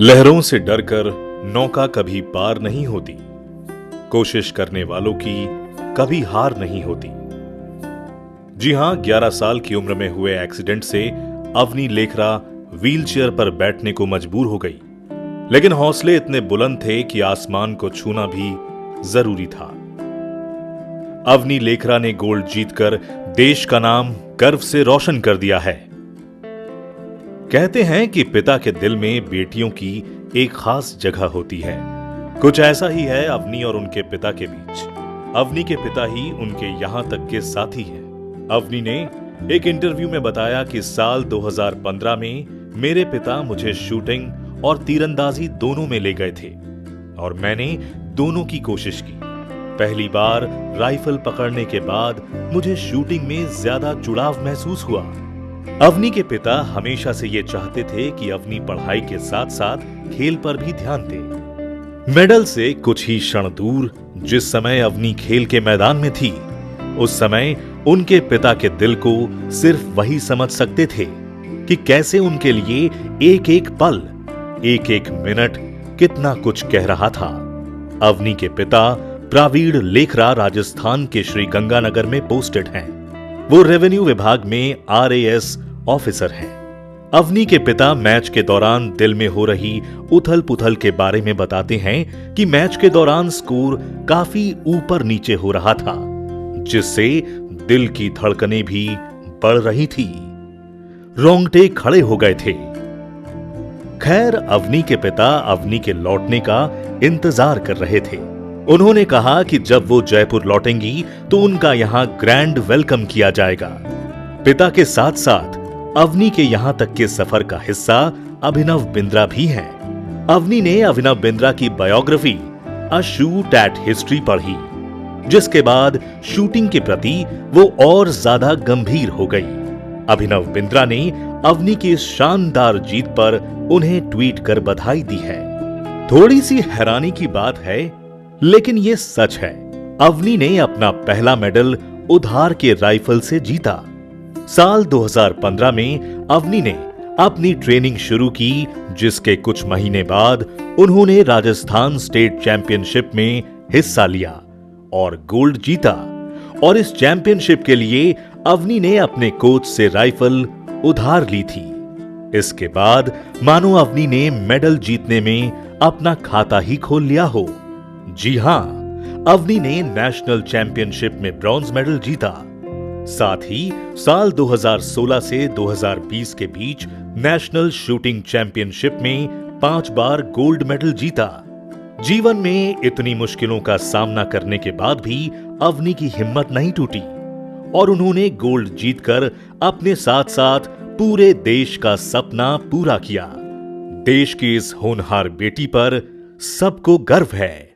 लहरों से डरकर नौका कभी पार नहीं होती, कोशिश करने वालों की कभी हार नहीं होती। जी हां, 11 साल की उम्र में हुए एक्सीडेंट से अवनी लेखरा व्हीलचेयर पर बैठने को मजबूर हो गई, लेकिन हौसले इतने बुलंद थे कि आसमान को छूना भी जरूरी था। अवनी लेखरा ने गोल्ड जीतकर देश का नाम गर्व से रोशन कर दिया है। कहते हैं कि पिता के दिल में बेटियों की एक खास जगह होती है। कुछ ऐसा ही है अवनी और उनके पिता के बीच। अवनी के पिता ही उनके यहां तक के साथी हैं। अवनी ने एक इंटरव्यू में बताया कि साल 2015 में मेरे पिता मुझे शूटिंग और तीरंदाजी दोनों में ले गए थे और मैंने दोनों की कोशिश की। पहली बार राइफल पकड़ने के बाद मुझे शूटिंग में ज्यादा जुड़ाव महसूस हुआ। अवनी के पिता हमेशा से ये चाहते थे कि अवनी पढ़ाई के साथ साथ खेल पर भी ध्यान दे। मेडल से कुछ ही क्षण दूर जिस समय अवनी खेल के मैदान में थी, उस समय उनके पिता के दिल को सिर्फ वही समझ सकते थे कि कैसे उनके लिए एक एक पल, एक एक मिनट कितना कुछ कह रहा था। अवनी के पिता प्रवीण लेखरा राजस्थान के श्री गंगानगर में पोस्टेड हैं। वो रेवेन्यू विभाग में RAS ऑफिसर हैं। अवनी के पिता मैच के दौरान दिल में हो रही उथल पुथल के बारे में बताते हैं कि मैच के दौरान स्कोर काफी ऊपर नीचे हो रहा था, जिससे दिल की धड़कनें भी बढ़ रही थी, रोंगटे खड़े हो गए थे। खैर, अवनी के पिता अवनी के लौटने का इंतजार कर रहे थे। उन्होंने कहा कि जब वो जयपुर लौटेंगी तो उनका यहां ग्रैंड वेलकम किया जाएगा। पिता के साथ साथ अवनी के यहां तक के सफर का हिस्सा अभिनव बिंद्रा भी हैं। अवनी ने अभिनव बिंद्रा की biography a shoot at history पढ़ी, जिसके बाद शूटिंग के प्रति वो और ज्यादा गंभीर हो गई। अभिनव बिंद्रा ने अवनी की इस शानदार जीत पर उन्हें ट्वीट कर बधाई दी है। थोड़ी सी हैरानी की बात है, लेकिन ये सच है। अवनी ने अपना पहला मेडल उधार के राइफल से जीता। साल 2015 में अवनी ने अपनी ट्रेनिंग शुरू की, जिसके कुछ महीने बाद उन्होंने राजस्थान स्टेट चैंपियनशिप में हिस्सा लिया और गोल्ड जीता। और इस चैंपियनशिप के लिए अवनी ने अपने कोच से राइफल उधार ली थी। इसके बाद मानो अवनी ने मेडल जीतने में अपना खाता ही खोल लिया हो। जी हां, अवनी ने नेशनल चैंपियनशिप में ब्रॉन्ज मेडल जीता। साथ ही साल 2016 से 2020 के बीच नेशनल शूटिंग चैंपियनशिप में 5 बार गोल्ड मेडल जीता। जीवन में इतनी मुश्किलों का सामना करने के बाद भी अवनी की हिम्मत नहीं टूटी और उन्होंने गोल्ड जीतकर अपने साथ साथ पूरे देश का सपना पूरा किया। देश की इस होनहार बेटी पर सबको गर्व है।